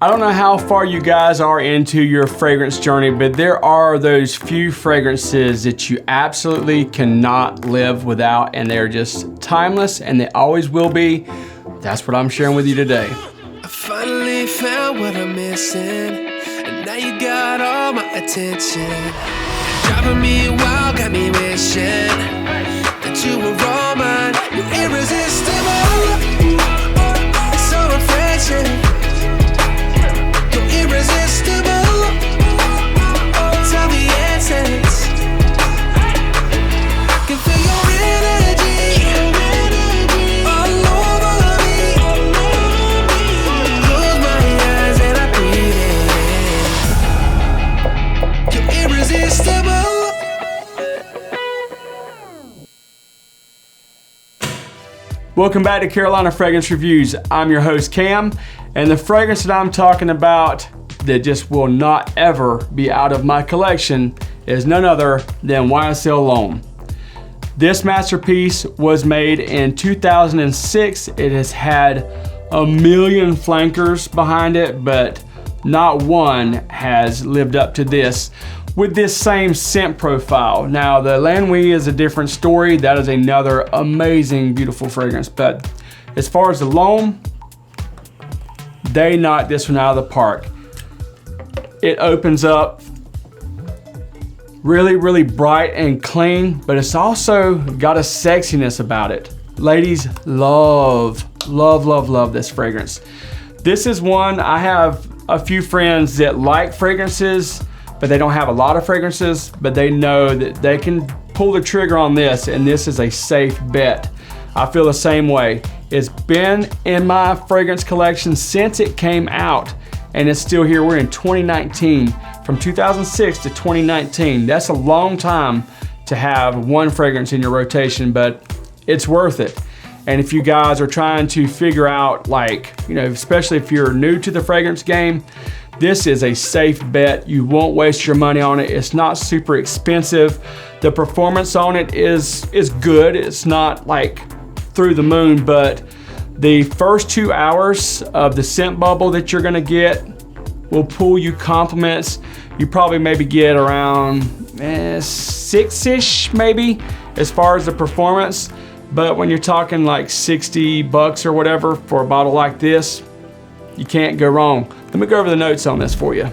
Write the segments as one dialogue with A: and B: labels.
A: I don't know how far you guys are into your fragrance journey, but there are those few fragrances that you absolutely cannot live without, and they're just timeless and they always will be. That's what I'm sharing with you today.
B: I finally found what I'm missing, and now you got all my attention. Driving me wild, got me wishing that you were all mine. You're irresistible, it's so refreshing. Irresistible, tell the essence. Can feel your energy all over me. Close my eyes and I breathe in. You're irresistible.
A: Welcome back to Carolina Fragrance Reviews. I'm your host Cam, and the fragrance that I'm talking about that just will not ever be out of my collection is none other than YSL L'HOMME. This masterpiece was made in 2006. It has had a million flankers behind it, but not one has lived up to this with this same scent profile. Now, the Lanwee is a different story. That is another amazing, beautiful fragrance. But as far as the L'HOMME, they knocked this one out of the park. It opens up really, really bright and clean, but it's also got a sexiness about it. Ladies love this fragrance. This is one, I have a few friends that like fragrances, but they don't have a lot of fragrances, but they know that they can pull the trigger on this, and this is a safe bet. I feel the same way. It's been in my fragrance collection since it came out, and it's still here. We're in 2019, from 2006 to 2019. That's a long time to have one fragrance in your rotation, but it's worth it. And if you guys are trying to figure out, like, you know, especially if you're new to the fragrance game, this is a safe bet. You won't waste your money on it. It's not super expensive. The performance on it is good. It's not like through the moon, but the first 2 hours of the scent bubble that you're gonna get will pull you compliments. You probably maybe get around 6-ish maybe as far as the performance. But when you're talking like 60 bucks or whatever for a bottle like this, you can't go wrong. Let me go over the notes on this for you.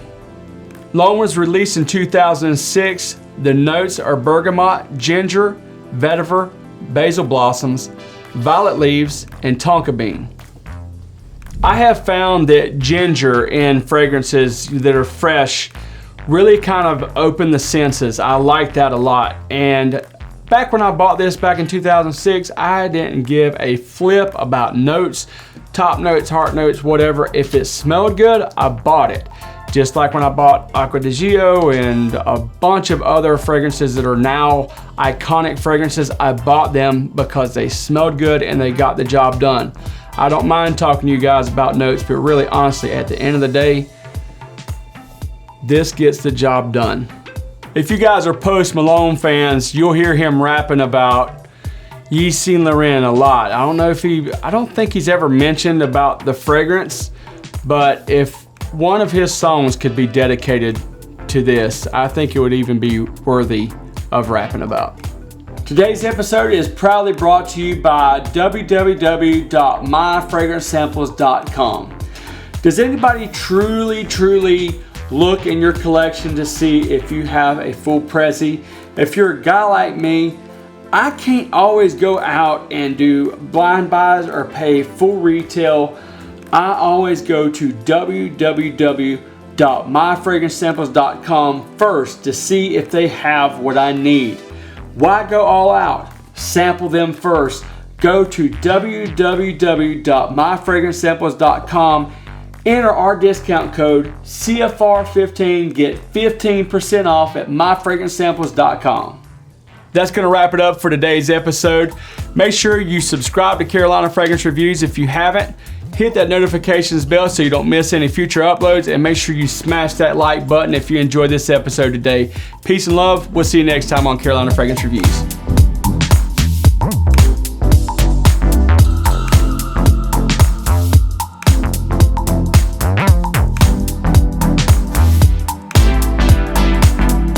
A: L'HOMME was released in 2006. The notes are bergamot, ginger, vetiver, basil blossoms, violet leaves, and tonka bean. I have found that ginger in fragrances that are fresh really kind of open the senses. I like that a lot. And back when I bought this back in 2006, I didn't give a flip about notes, top notes, heart notes, whatever. If it smelled good, I bought it. Just like when I bought Acqua di Gio and a bunch of other fragrances that are now iconic fragrances, I bought them because they smelled good and they got the job done. I don't mind talking to you guys about notes, but really honestly, at the end of the day, this gets the job done. If you guys are Post Malone fans, you'll hear him rapping about Yves Saint Laurent a lot. I don't think he's ever mentioned about the fragrance, but if one of his songs could be dedicated to this, I think it would even be worthy of rapping about. Today's episode is proudly brought to you by www.myfragrancesamples.com. Does anybody truly look in your collection to see if you have a full Prezi? If you're a guy like me, I can't always go out and do blind buys or pay full retail. I always go to www.myfragrancesamples.com first to see if they have what I need. Why go all out? Sample them first. Go to www.myfragrancesamples.com, enter our discount code CFR15, get 15% off at myfragrancesamples.com. That's going to wrap it up for today's episode. Make sure you subscribe to Carolina Fragrance Reviews if you haven't. Hit that notifications bell so you don't miss any future uploads, and make sure you smash that like button if you enjoyed this episode today. Peace and love. We'll see you next time on Carolina Fragrance Reviews.